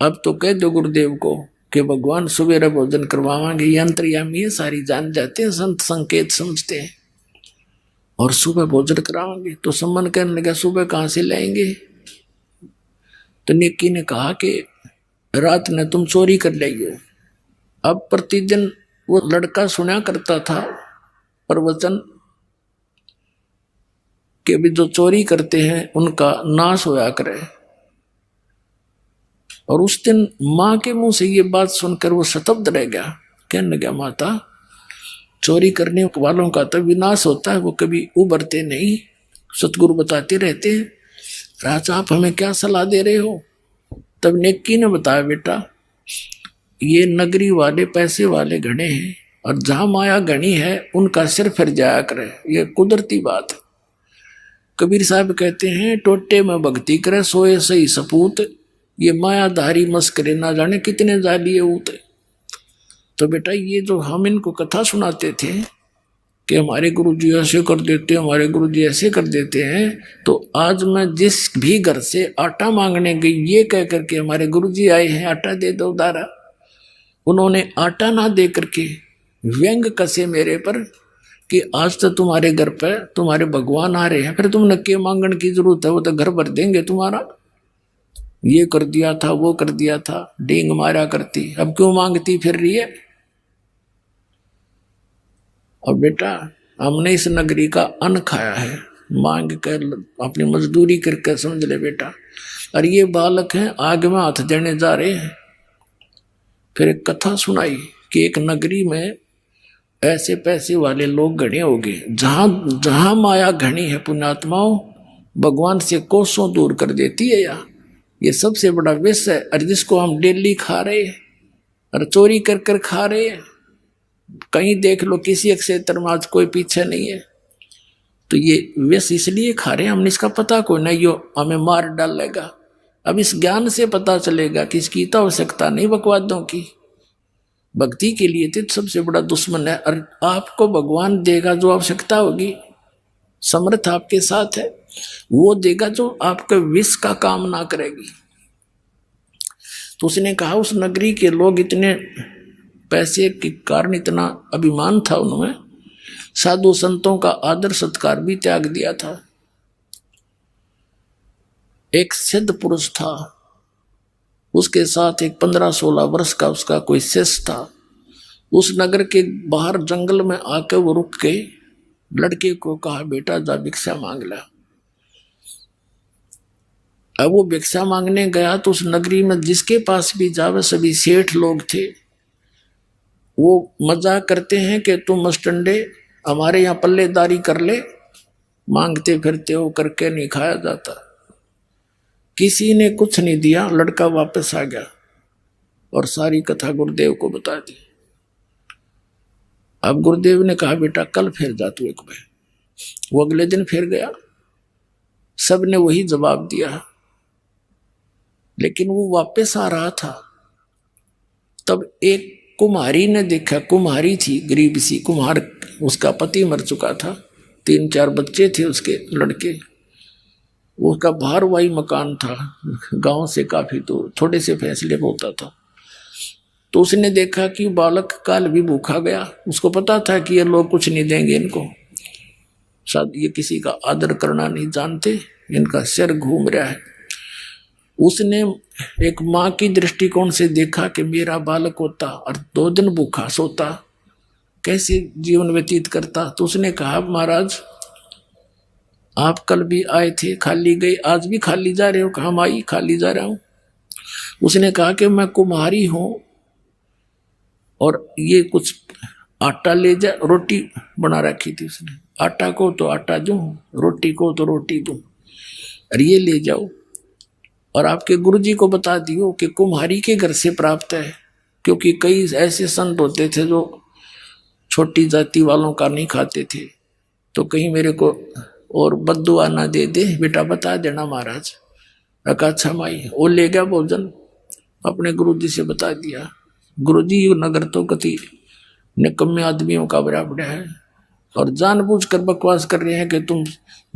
अब तो कह दो गुरुदेव को कि भगवान सुबेरा भोजन करवाएंगे, ये अंतर्यामी है, सारी जान जाते हैं, संत संकेत समझते हैं, और सुबह भोजन कराएंगे। तो सम्मन कहने लगा सुबह कहाँ से लाएंगे। तो नेकी ने कहा कि रात ने तुम चोरी कर लाइए। अब प्रतिदिन वो लड़का सुना करता था प्रवचन कि भी जो चोरी करते हैं उनका नाश होया करे, और उस दिन माँ के मुंह से ये बात सुनकर वो शतब्द रह गया। कहने लगा माता चोरी करने वालों का तो विनाश होता है, वो कभी उभरते नहीं, सतगुरु बताते रहते हैं, राजा आप हमें क्या सलाह दे रहे हो। तब नेकी ने बताया बेटा ये नगरी वाले पैसे वाले घने हैं, और जहां माया घनी है उनका सिर फिर जाया करे, ये कुदरती बात है। कबीर साहब कहते हैं टोटे में भक्ति करे सोए सही सपूत, ये मायाधारी मस्करे ना जाने कितने जालिए ऊते। तो बेटा ये जो हम इनको कथा सुनाते थे कि हमारे गुरुजी ऐसे कर देते, हमारे गुरुजी ऐसे कर देते हैं, तो आज मैं जिस भी घर से आटा मांगने गई ये कह करके हमारे गुरुजी आए हैं आटा दे दो उधारा, उन्होंने आटा ना दे करके व्यंग कसे मेरे पर कि आज तो तुम्हारे घर पर तुम्हारे भगवान आ रहे हैं, फिर तुम नक्के मांगने की जरूरत है, वो तो घर भर देंगे तुम्हारा, ये कर दिया था वो कर दिया था, डींग मारा करती, अब क्यों मांगती फिर रही है। और बेटा हमने इस नगरी का अन्न खाया है, मांग कर अपनी मजदूरी करके समझ ले बेटा। और ये बालक हैं आग में हाथ देने जा रहे हैं। फिर एक कथा सुनाई कि एक नगरी में ऐसे पैसे वाले लोग घने हो गए, जहां जहां माया घनी है पुण्यात्माओं भगवान से कोसों दूर कर देती है। या ये सबसे बड़ा विष है, और जिसको हम डेली खा रहे हैं और चोरी कर कर खा रहे हैं। कहीं देख लो किसी एक क्षेत्र में आज कोई पीछे नहीं है, तो ये विष इसलिए खा रहे हैं, हमने इसका पता कोई नहीं, यो हमें मार डालेगा। अब इस ज्ञान से पता चलेगा कि इसकी तो आवश्यकता नहीं बकवादों की, भक्ति के लिए तो सबसे बड़ा दुश्मन है। और आपको भगवान देगा जो आवश्यकता होगी, समर्थ आपके साथ है, वो देगा जो आपके विष का काम ना करेगी। तो उसने कहा उस नगरी के लोग इतने पैसे के कारण इतना अभिमान था उनमें, साधु संतों का आदर सत्कार भी त्याग दिया था। एक सिद्ध पुरुष था, उसके साथ एक 15-16 वर्ष का उसका कोई शिष्य था। उस नगर के बाहर जंगल में आकर वो रुक के लड़के को कहा बेटा जा भिक्षा मांग ला। अब वो भिक्षा मांगने गया तो उस नगरी में जिसके पास भी जावे सभी सेठ लोग थे। वो मजाक करते हैं कि तुम मस्टंडे हमारे यहाँ पल्लेदारी कर ले, मांगते फिरते हो, करके नहीं खाया जाता। किसी ने कुछ नहीं दिया, लड़का वापस आ गया और सारी कथा गुरुदेव को बता दी। अब गुरुदेव ने कहा बेटा कल फिर जा तू एक बार। वो अगले दिन फिर गया, सबने वही जवाब दिया, लेकिन वो वापस आ रहा था। तब एक कुम्हारी ने देखा, कुम्हारी थी गरीब सी कुम्हार, उसका पति मर चुका था, 3-4 बच्चे थे उसके लड़के, उसका भारवाही मकान था, गांव से काफी दूर, थोड़े से फैसले में होता था। तो उसने देखा कि बालक काल भी भूखा गया, उसको पता था कि ये लोग कुछ नहीं देंगे इनको, शायद ये किसी का आदर करना नहीं जानते, इनका सिर घूम रहा है। उसने एक माँ की दृष्टिकोण से देखा कि मेरा बालक होता और 2 दिन भूखा सोता, कैसे जीवन व्यतीत करता। तो उसने कहा महाराज आप कल भी आए थे, खाली गए, आज भी खाली जा रहे हो? कहा माई खाली जा रहा हूं। उसने कहा कि मैं कुम्हारी हूं और ये कुछ आटा ले जा, रोटी बना रखी थी उसने, आटा को तो आटा दूं, रोटी को तो रोटी दूं, और ये ले जाओ और आपके गुरुजी को बता दियो कि कुम्हारी के घर से प्राप्त है, क्योंकि कई ऐसे संत होते थे जो छोटी जाति वालों का नहीं खाते थे, तो कहीं मेरे को और बद्दुआ ना दे दे, बेटा बता देना महाराज। रखा अच्छा माई, वो ले गया भोजन, अपने गुरुजी से बता दिया। गुरुजी नगर तो कति निकम्मे आदमियों का बराबर है और जानबूझकर बकवास कर रहे हैं कि तुम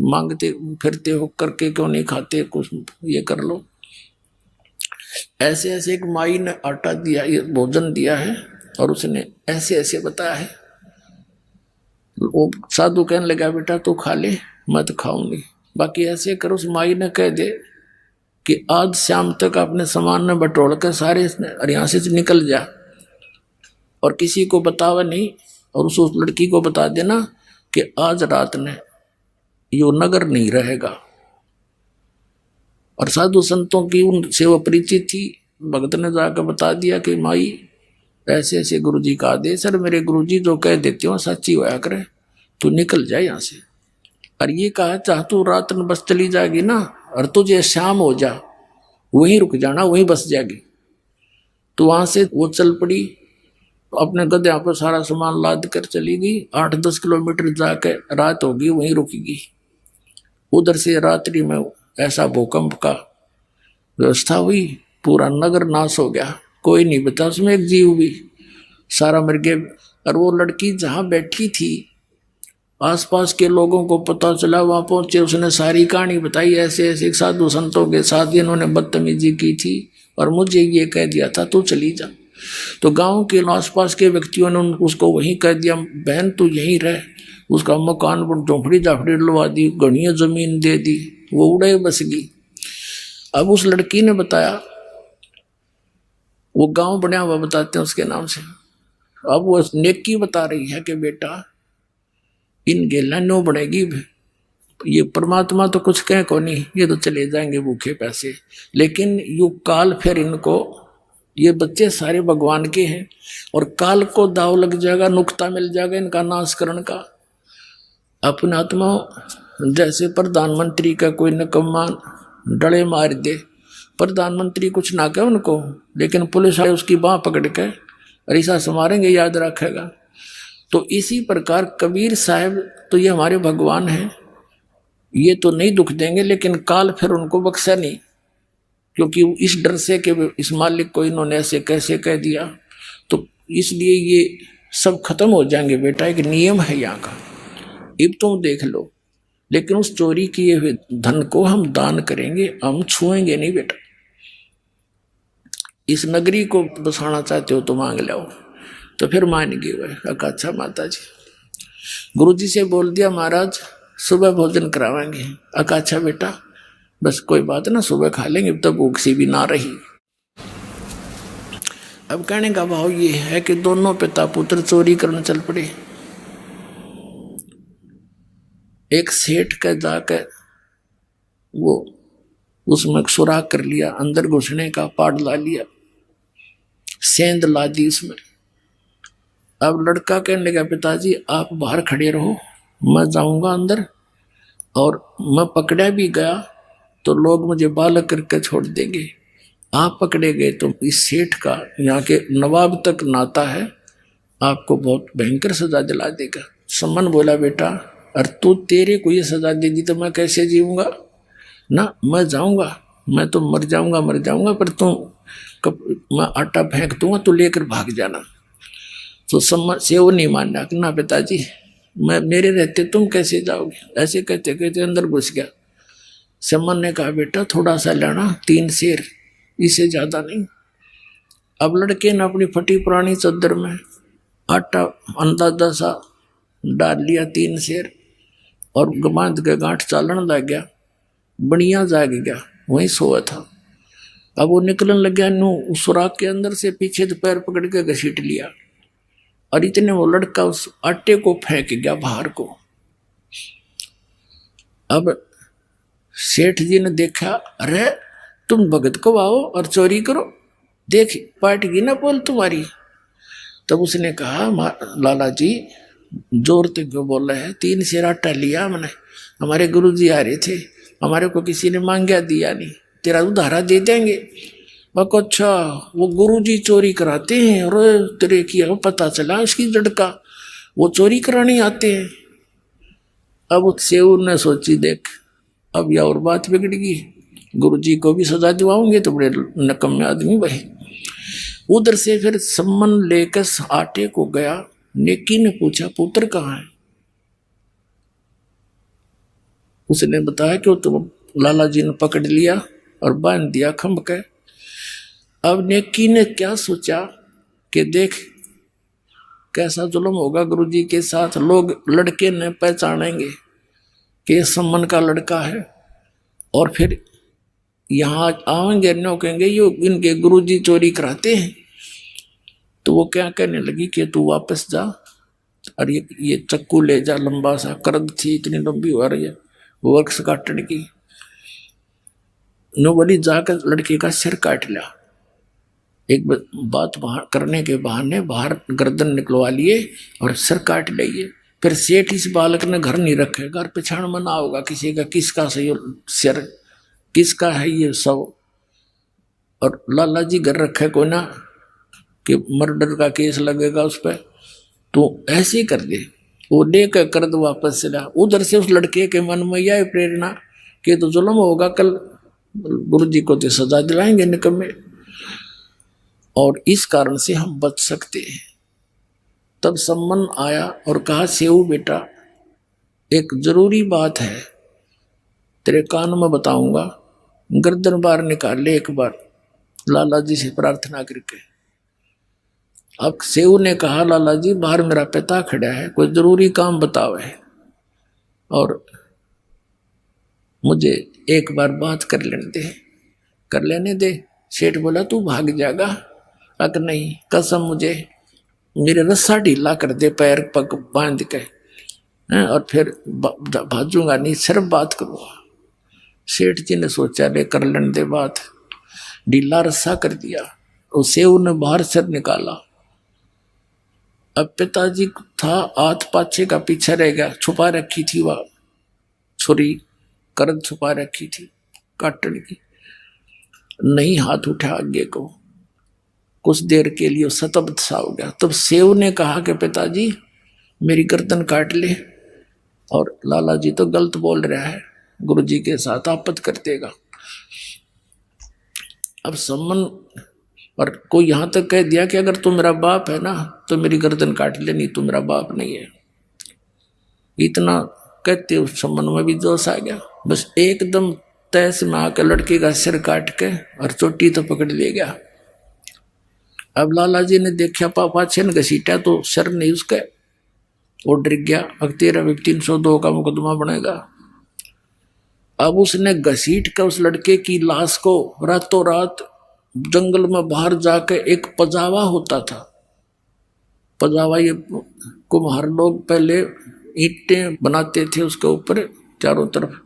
मांगते फिरते हो, करके क्यों नहीं खाते, कुछ ये कर लो। ऐसे ऐसे एक माई ने आटा दिया, ये भोजन दिया है और उसने ऐसे ऐसे बताया है। वो साधु कहने लगा बेटा तू खा ले, मैं तो खाऊंगी, बाकी ऐसे कर। उस माई ने कह दे कि आज शाम तक अपने सामान में बटोर कर सारे यहाँ से निकल जा और किसी को बतावा नहीं, और उस लड़की को बता देना कि आज रात ने यो नगर नहीं रहेगा। और साधु संतों की उनसे वो परिचित थी, भगत ने जाकर बता दिया कि माई ऐसे ऐसे गुरुजी का आदेश, सर मेरे गुरुजी जो कह देते हो सच्ची होया करे, तू निकल जाए यहाँ से। और ये कहा चाह तू रात में बस चली जाएगी ना, और तुझे शाम हो जा वहीं रुक जाना, वहीं बस जाएगी। तो वहां से वो चल पड़ी, अपने गधे पर सारा सामान लाद कर चली गई। 8-10 किलोमीटर जाकर रात होगी, वहीं रुकेगी। उधर से रात्रि में ऐसा भूकंप का व्यवस्था हुई, पूरा नगर नाश हो गया, कोई नहीं बचा उसमें एक जीव भी, सारा मर गया। और वो लड़की जहाँ बैठी थी, आसपास के लोगों को पता चला, वहां पहुंचे, उसने सारी कहानी बताई, ऐसे ऐसे साधु संतों के साथ इन्होंने बदतमीजी की थी और मुझे ये कह दिया था तू चली जा। तो गांव के आसपास के व्यक्तियों ने उसको वहीं कह दिया, बहन तू यहीं रह। उसका मकान पर झोंपड़ी झापड़ी डलवा दी, घनिया जमीन दे दी, वो उड़े बस गई। अब उस लड़की ने बताया, वो गांव बना हुआ बताते हैं उसके नाम से। अब वो नेकी बता रही है कि बेटा इन गेला नो बनेगी, ये परमात्मा तो कुछ कह को नहीं, ये तो चले जाएंगे भूखे पैसे, लेकिन युग काल फिर इनको, ये बच्चे सारे भगवान के हैं और काल को दाव लग जाएगा, नुक्ता मिल जाएगा इनका नाश करने का। अपने आत्मा जैसे प्रधानमंत्री का कोई निकम्मा डले मार दे, प्रधानमंत्री कुछ ना कहे उनको, लेकिन पुलिस वाले उसकी बाह पकड़ के ऐसा समारेंगे, याद रखेगा। तो इसी प्रकार कबीर साहब तो ये हमारे भगवान हैं, ये तो नहीं दुख देंगे, लेकिन काल फिर उनको बख्शा नहीं, क्योंकि इस डर से कि इस मालिक को इन्होंने ऐसे कैसे कह दिया, तो इसलिए ये सब खत्म हो जाएंगे बेटा, एक नियम है यहाँ का, अब तुम देख लो। लेकिन उस चोरी किए हुए धन को हम दान करेंगे, हम छुएंगे नहीं बेटा। इस नगरी को बसाना चाहते हो तो मांग लो। तो फिर मान गए वह, अच्छा माता जी। गुरु जी से बोल दिया महाराज सुबह भोजन करावाएंगे। अच्छा बेटा बस कोई बात ना, सुबह खा लेंगे, तब भूख सी भी ना रही। अब कहने का भाव ये है कि दोनों पिता पुत्र चोरी करने चल पड़े। एक सेठ का जाकर वो उसमें सुराख कर लिया, अंदर घुसने का पाड़ ला लिया, सेंध ला दी उसमें। अब लड़का कहने लगा पिताजी आप बाहर खड़े रहो, मैं जाऊंगा अंदर, और मैं पकड़ा भी गया तो लोग मुझे बालक करके छोड़ देंगे, आप पकड़े गए तो इस सेठ का यहाँ के नवाब तक नाता है, आपको बहुत भयंकर सजा दिला देगा। सम्मन बोला बेटा और तू तेरे को ये सजा दे दी तो मैं कैसे जीऊंगा ना, मैं जाऊंगा, मैं तो मर जाऊंगा, पर तुम मैं आटा फेंक दूंगा तो लेकर भाग जाना। तो सम्मन से वो नहीं मानना कि ना पिताजी मैं मेरे रहते तुम कैसे जाओगे, ऐसे कहते कहते अंदर घुस गया। सम्मन ने कहा बेटा थोड़ा सा लेना, 3 शेर, इससे ज्यादा नहीं। अब लड़के ने अपनी फटी पुरानी चादर में आटा अंदाजा सा डाल लिया, 3 शेर, और बांध के गांठ चालन लग गया, बढ़िया जाग गया, वहीं सोया था। अब वो निकलन लग गया, नु उस सुराख के अंदर से पीछे तो पैर पकड़ के घसीट लिया, और इतने वो लड़का उस आटे को फेंक गया बाहर को। अब सेठ जी ने देखा, अरे तुम भगत को आओ और चोरी करो, देख पाटेगी ना बोल तुम्हारी। तब उसने कहा, लाला जी जोर से क्यों बोल रहे हैं, 3 सेर आटा लिया मैंने, हमारे गुरुजी आ रहे थे, हमारे को किसी ने मांगा दिया नहीं, तेरा उधारा दे देंगे। बको अच्छा, वो गुरुजी चोरी कराते हैं, और तेरे की पता चला उसकी जड़ का, वो चोरी कराने आते हैं। अब सेऊ ने सोची, देख अब यह और बात बिगड़ गई, गुरुजी को भी सजा दिवाओगे तो बड़े नकम्मे आदमी भाई। उधर से फिर सम्मन लेकर आटे को गया। नेकी ने पूछा, पुत्र कहाँ है? उसने बताया कि वो तो लाला जी ने पकड़ लिया और बांध दिया खंभ के। अब नेकी ने क्या सोचा कि देख कैसा जुल्म होगा गुरुजी के साथ, लोग लड़के ने पहचानेंगे कि ये सम्मन का लड़का है, और फिर यहाँ आएंगे नो कहेंगे ये इनके गुरुजी चोरी कराते हैं। तो वो क्या कहने लगी कि तू वापस जा, और ये चक्कू ले जा, लंबा सा करद थी, इतनी लंबी हो रही है वो वृक्ष काटने की। नो बोली जाकर लड़के का सिर काट लिया। एक बात बाहर करने के बहाने बाहर गर्दन निकलवा लिए और सिर काट लिए। फिर सेठ इस बालक ने घर नहीं रखे, घर पे छाण मना होगा किसी का, किसका सही सिर, किसका है ये सब। और लाला जी घर रखे को ना कि मर्डर का केस लगेगा उस पर, तो ऐसे ही कर दे। वो लेकर कर दो वापस चला। उधर से उस लड़के के मन में यह प्रेरणा कि तो जुल्म होगा, कल गुरुजी को तो सजा दिलाएंगे निकम्मे, और इस कारण से हम बच सकते हैं। तब सम्मन आया और कहा, सेऊ बेटा एक जरूरी बात है, तेरे कान में बताऊंगा, गर्दन बाहर निकाल ले एक बार, लाला जी से प्रार्थना करके। अब सेऊ ने कहा, लाला जी बाहर मेरा पिता खड़ा है, कोई जरूरी काम बताओ है, और मुझे एक बार बात कर लेने दे। सेठ बोला, तू भाग जाएगा? अक नहीं, कसम मुझे, मेरे रस्सा ढीला कर दे, पैर पग बांध के, और फिर भाजूंगा नहीं, सिर्फ बात करूंगा। सेठ जी ने सोचा, ले कर लेने दे बात। ढीला रस्सा कर दिया, और सेऊ ने बाहर सिर निकाला। अब पिताजी था हाथ पाछे का पीछे रह गया, छुपा रखी थी वह छुरी, करद छुपा रखी थी काटने की, नहीं हाथ उठा आगे को। कुछ देर के लिए सतब्ध सा हो गया। तब सेऊ ने कहा कि पिताजी मेरी गर्दन काट ले, और लाला जी तो गलत बोल रहा है, गुरुजी के साथ आपत कर देगा। अब सम्मन और कोई यहां तक कह दिया कि अगर तू मेरा बाप है ना तो मेरी गर्दन काट ले, नहीं तू मेरा बाप नहीं है। इतना कहते उस सम्मन में भी जोश आ गया, बस एकदम तैस में आकर लड़के का सिर काट के और चोटी तो पकड़ ले गया। अब लाला जी ने देखा पापा छन घसीटा तो सिर नहीं उसका, वो डर गया, अब तेरा 302 का मुकदमा बनेगा। अब उसने घसीट कर उस लड़के की लाश को रातों रात जंगल में बाहर जाकर, एक पजावा होता था, पजावा ये कुम्हार लोग पहले ईंटें बनाते थे, उसके ऊपर चारों तरफ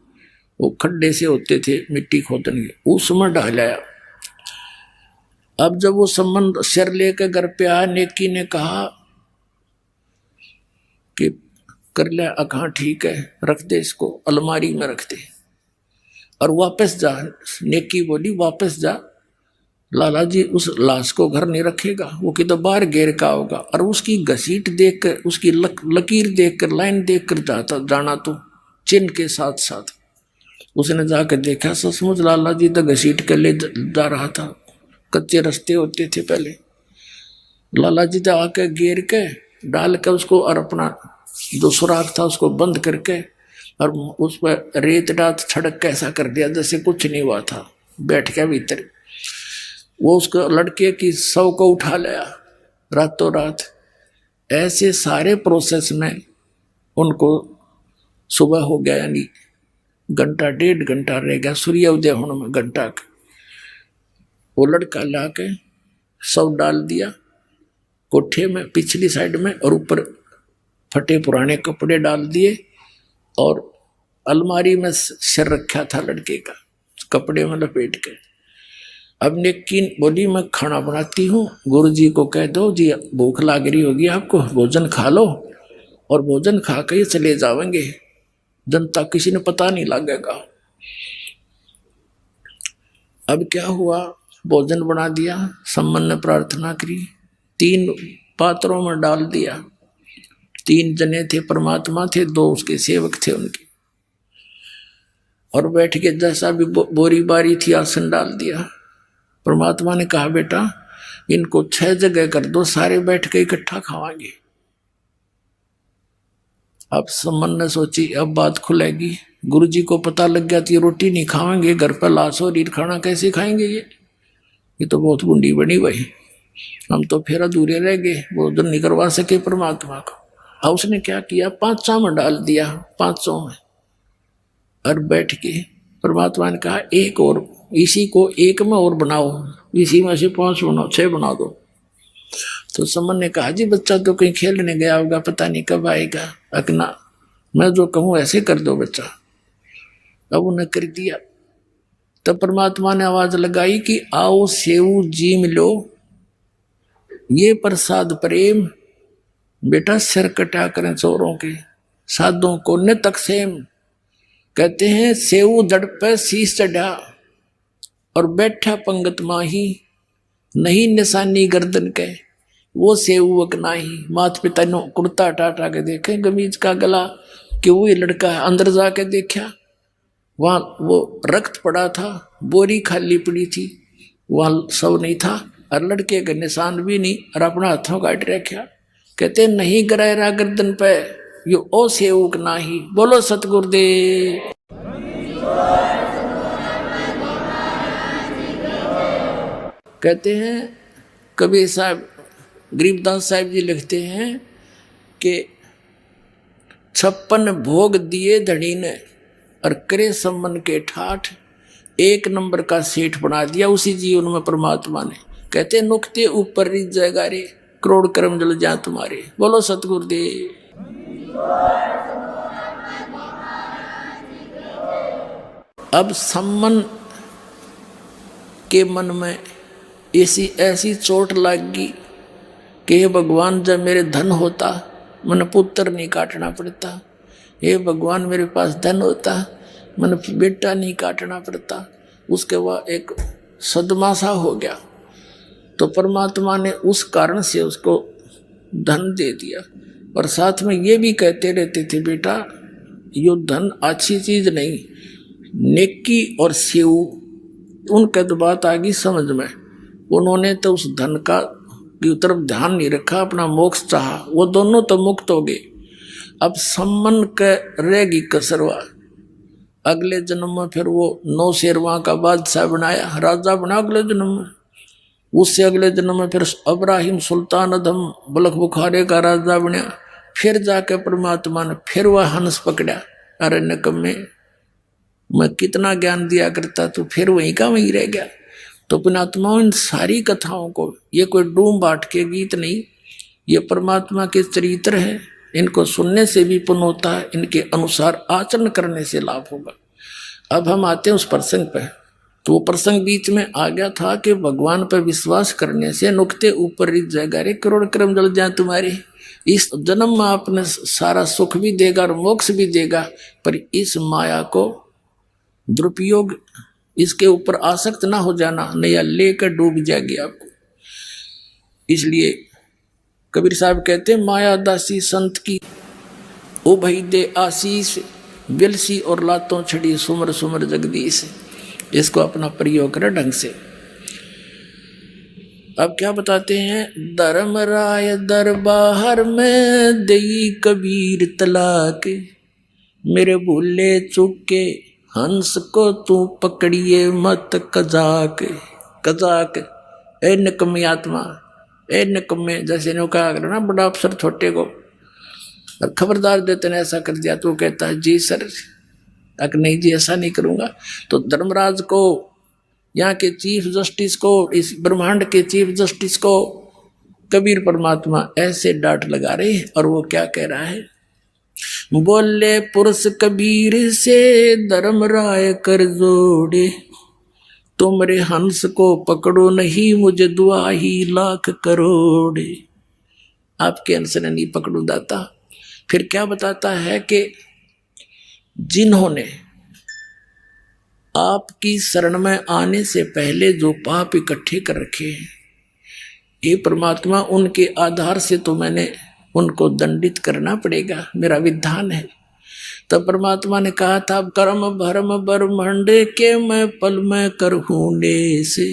वो खड्डे से होते थे मिट्टी खोदने के, उसमें डालाया। अब जब वो सम्मन सिर लेकर घर पे आया, नेकी ने कहा कि कर ले, कहाँ ठीक है, रख दे इसको, अलमारी में रख दे और वापस जा। नेकी बोली वापस जा, लाला जी उस लाश को घर नहीं रखेगा, वो किधर बाहर घेर का होगा। और उसकी घसीट देखकर, उसकी लकीर देखकर, लाइन देखकर जाना तो चिन्ह के साथ साथ उसने जाकर देखा, सचमुच लाला जी तो घसीट कर ले जा रहा था, कच्चे रास्ते होते थे पहले। लाला जी तो आकर घेर के डाल के उसको, और अपना जो सुराख था उसको बंद करके, और उस पर रेत डात छड़क कैसा कर दिया जैसे कुछ नहीं हुआ था, बैठ गया भीतर। वो उसको लड़के की शव को उठा लिया रातों रात। ऐसे सारे प्रोसेस में उनको सुबह हो गया, यानी घंटा 1.5 घंटा रह गया सूर्य उदय होने में, घंटा का। वो लड़का लाके सब डाल दिया कोठे में पिछली साइड में, और ऊपर फटे पुराने कपड़े डाल दिए, और अलमारी में सिर रखा था लड़के का, कपड़े में लपेट के। अब नेकिन बोली मैं खाना बनाती हूँ, गुरुजी को कह दो जी भूख लग रही होगी आपको, भोजन खा लो, और भोजन खा के ही चले जाएंगे, जनता किसी ने पता नहीं लगेगा। अब क्या हुआ, भोजन बना दिया, सम्मन ने प्रार्थना करी, 3 पात्रों में डाल दिया। 3 जने थे, परमात्मा थे, 2 उसके सेवक थे उनके, और बैठ के जैसा भी बोरी बारी थी आसन डाल दिया। परमात्मा ने कहा बेटा इनको 6 जगह कर दो, सारे बैठ के इकट्ठा खावांगे। अब सम्मन ने सोची अब बात खुलेगी, गुरुजी को पता लग गया तो ये रोटी नहीं खाएंगे, घर पर लाश और ईट खाना कैसे खाएंगे, ये तो बहुत गुंडी बनी भाई, हम तो फिर अधूरे रह गए, भोजन नहीं करवा सके परमात्मा को। अब उसने क्या किया, 5 में डाल दिया, 5 में, और बैठ के परमात्मा ने कहा एक और, इसी को 1 में और बनाओ, इसी में से 5 बनाओ, 6 बना दो। तो समन ने कहा जी बच्चा तो कहीं खेलने गया होगा, पता नहीं कब आएगा, अकना मैं जो कहूँ ऐसे कर दो बच्चा। अब उन्हें कर दिया। तब परमात्मा ने आवाज लगाई कि आओ सेऊ जीम लो, ये प्रसाद प्रेम, बेटा सिर कटा करें चोरों के, साधों को न तकसेम। कहते हैं सेऊ जड़ पे शीश चढ़ा और बैठा पंगत माही, नहीं निशानी गर्दन के वो सेवक नाही। माता पिता ने कुर्ता टाटा के देखे गमीज का गला, कि वो ये लड़का है। अंदर जाके देखा वहां वो रक्त पड़ा था, बोरी खाली पड़ी थी, वहां सब नहीं था, और लड़के के निशान भी नहीं, और अपना हाथों काट रखा। कहते नहीं गिराया गर्दन पे, यो ओ सेवक नाही। बोलो सतगुरुदेव। कहते हैं कबीर साहब, गरीबदास साहब जी लिखते हैं कि 56 भोग दिए धनी ने, और करे सम्मन के ठाठ, 1 नंबर का सेठ बना दिया उसी जीवन में परमात्मा ने। कहते नुकते ऊपर रिझ जाएगा रे, करोड़ कर्म जल जा तुम्हारे। बोलो सतगुरुदेव। अब सम्मन के मन में ऐसी चोट लगी कि हे भगवान जब मेरे धन होता, मन पुत्र नहीं काटना पड़ता, हे भगवान मेरे पास धन होता, मन बेटा नहीं काटना पड़ता। उसके बाद एक सदमा सा हो गया, तो परमात्मा ने उस कारण से उसको धन दे दिया। और साथ में ये भी कहते रहते थे बेटा यो धन अच्छी चीज नहीं, नेकी और सेव, उनके तो बात आ गई समझ में। उन्होंने तो उस धन का की तरफ ध्यान नहीं रखा, अपना मोक्ष चाहा, वो दोनों तो मुक्त हो गए। अब सम्मन के रहेगी कसरवा, अगले जन्म में फिर वो 9 शेरवा का बादशाह बनाया, राजा बना अगले जन्म में। उससे अगले जन्म में फिर अब्राहिम सुल्तान अदम बलख बुखारे का राजा बना। फिर जाके परमात्मा ने फिर वह हंस पकड़ा, अरे नकम्मे मैं कितना ज्ञान दिया करता, तो फिर वहीं का वहीं रह गया। तो पुण्यात्माओं इन सारी कथाओं को, ये कोई डूम बाट के गीत नहीं, ये परमात्मा के चरित्र हैं। इनको सुनने से भी पुण्य होता है, इनके अनुसार आचरण करने से लाभ होगा। अब हम आते हैं उस प्रसंग पर। तो वो प्रसंग बीच में आ गया था कि भगवान पर विश्वास करने से नुकते ऊपर रिझ जाएगा रे, करोड़ कर्म जल जाए तुम्हारे। इस जन्म में आपने सारा सुख भी देगा और मोक्ष भी देगा, पर इस माया को दुरुपयोग, इसके ऊपर आसक्त ना हो जाना, नया लेकर डूब जाएगी आपको। इसलिए कबीर साहब कहते हैं माया दासी संत की ओ भई दे आशीष, बिलसी और लातों छड़ी सुमर सुमर जगदीश। इसको अपना प्रयोग करें ढंग से। अब क्या बताते हैं, धर्मराय दरबार में दई कबीर तलाक, मेरे भूले चुके हंस को तू पकड़िए मत कजाक। कजाक ए निकम्मी आत्मा, ए निकम्मे, जैसे ने कहा ना बड़ा अफसर छोटे को, और खबरदार देते ने ऐसा कर दिया तो वो कहता है जी सर, अगर नहीं जी ऐसा नहीं करूंगा। तो धर्मराज को, यहाँ के चीफ जस्टिस को, इस ब्रह्मांड के चीफ जस्टिस को कबीर परमात्मा ऐसे डांट लगा रहे हैं। और वो क्या कह रहा है, बोले पुरुष कबीर से धर्मराय कर जोड़े, तुमरे हंस को पकड़ो नहीं मुझे दुआ ही लाख करोड़े। आपके हंस ने नहीं पकड़ू दाता। फिर क्या बताता है कि जिन्होंने आपकी शरण में आने से पहले जो पाप इकट्ठे कर रखे हैं, ये परमात्मा उनके आधार से तो मैंने उनको दंडित करना पड़ेगा, मेरा विधान है। तब परमात्मा ने कहा था, कर्म भरम ब्रह्मांड के मैं पल में करहूने से,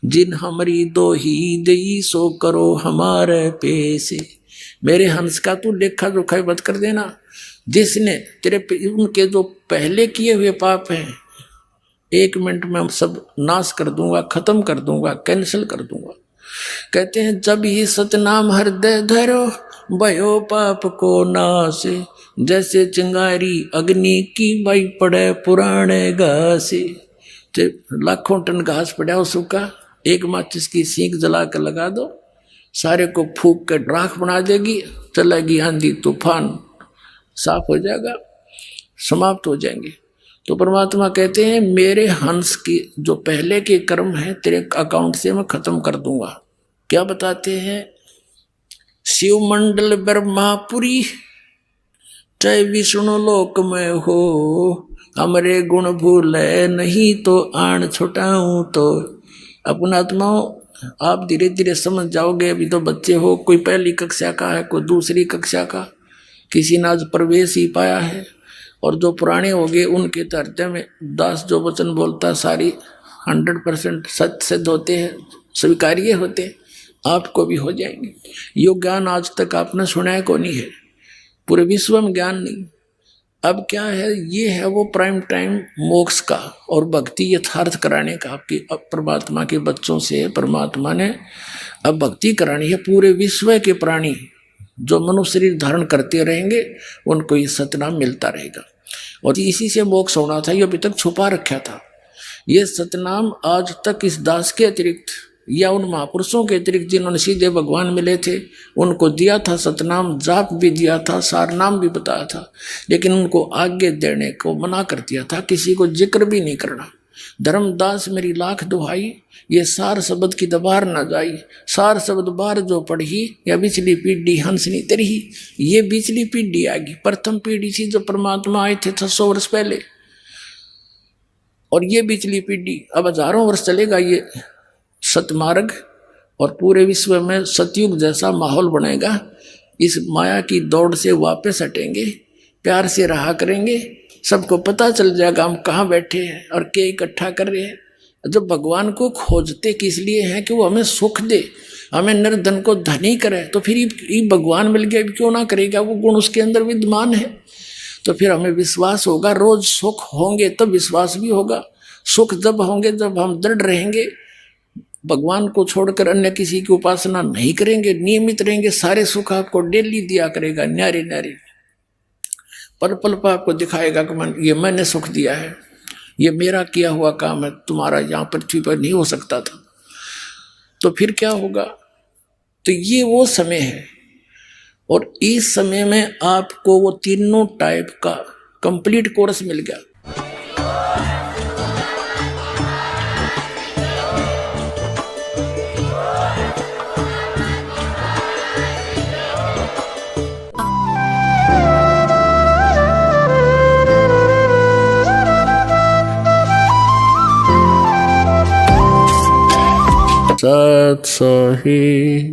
जिन हमारी दो ही दई सो करो हमारे पैसे। मेरे हंस का तू लेखा जोखा मत कर देना, जिसने तेरे उनके जो पहले किए हुए पाप हैं 1 मिनट में सब नाश कर दूंगा, खत्म कर दूंगा, कैंसिल कर दूंगा। कहते हैं जब ही सतनाम हृदय धरो भयो पाप को नाश, जैसे चिंगारी अग्नि की बई पड़े पुराने घासे। लाखों टन घास पड़ा हो सूखा, एक माचिस की सीख जला कर लगा दो, सारे को फूक के राख बना देगी, चलेगी आंधी तूफान, साफ हो जाएगा, समाप्त हो जाएंगे। तो परमात्मा कहते हैं मेरे हंस की जो पहले के कर्म है तेरे अकाउंट से मैं खत्म कर दूंगा। क्या बताते हैं, शिव मंडल ब्रह्मापुरी चाहे विष्णु लोक में हो, हमरे गुण भूले नहीं तो आन छुटाऊं तो। अपना आत्माओं आप धीरे धीरे समझ जाओगे, अभी तो बच्चे हो, कोई पहली कक्षा का है, कोई दूसरी कक्षा का, किसी ने आज प्रवेश ही पाया है। और जो पुराने हो गए उनके तो हृदय में दास जो वचन बोलता सारी 100% सत्य सिद्ध होते हैं, स्वीकार्य होते हैं, आपको भी हो जाएंगे। यो ज्ञान आज तक आपने सुना है को नहीं है, पूरे विश्व में ज्ञान नहीं। अब क्या है, ये है वो प्राइम टाइम मोक्ष का और भक्ति यथार्थ कराने का। आपकी अब परमात्मा के बच्चों से परमात्मा ने अब भक्ति करानी है। पूरे विश्व के प्राणी जो मनुष्य शरीर धारण करते रहेंगे उनको ये सतनाम मिलता रहेगा और इसी से मोक्ष होना था। ये अभी तक छुपा रखा था। ये सतनाम आज तक इस दास के अतिरिक्त या उन महापुरुषों के अतिरिक्त जिन्होंने सीधे भगवान मिले थे उनको दिया था सतनाम, जाप भी दिया था, सार नाम भी बताया था, लेकिन उनको आगे देने को मना कर दिया था, किसी को जिक्र भी नहीं करना। धर्मदास मेरी लाख दुहाई, ये सार शब्द की दबार न जाई, सार शब्द बार जो पढ़ी या बिचली पीढ़ी हंसनी तेरी। ये बिचली पीढ़ी आएगी, प्रथम पीढ़ी थी जो परमात्मा आए थे 600 वर्ष पहले, और ये बिचली पीढ़ी अब हजारों वर्ष चलेगा ये सतमार्ग, और पूरे विश्व में सतयुग जैसा माहौल बनेगा। इस माया की दौड़ से वापस हटेंगे, प्यार से रहा करेंगे, सबको पता चल जाएगा हम कहाँ बैठे हैं और क्या इकट्ठा कर रहे हैं। जब भगवान को खोजते किस लिए हैं कि वो हमें सुख दे, हमें निर्धन को धनी करे, तो फिर ये भगवान मिल गया क्यों ना करेगा, वो गुण उसके अंदर विद्यमान है। तो फिर हमें विश्वास होगा, रोज सुख होंगे तब विश्वास भी होगा। सुख जब होंगे जब हम दृढ़ रहेंगे, भगवान को छोड़कर अन्य किसी की उपासना नहीं करेंगे, नियमित रहेंगे, सारे सुख आपको डेली दिया करेगा, न्यारे न्यारे पल पल पर आपको दिखाएगा कि मन ये मैंने सुख दिया है, ये मेरा किया हुआ काम है, तुम्हारा यहाँ पृथ्वी पर नहीं हो सकता था। तो फिर क्या होगा, तो ये वो समय है, और इस समय में आपको वो तीनों टाइप का कंप्लीट कोर्स मिल गया। सत सही।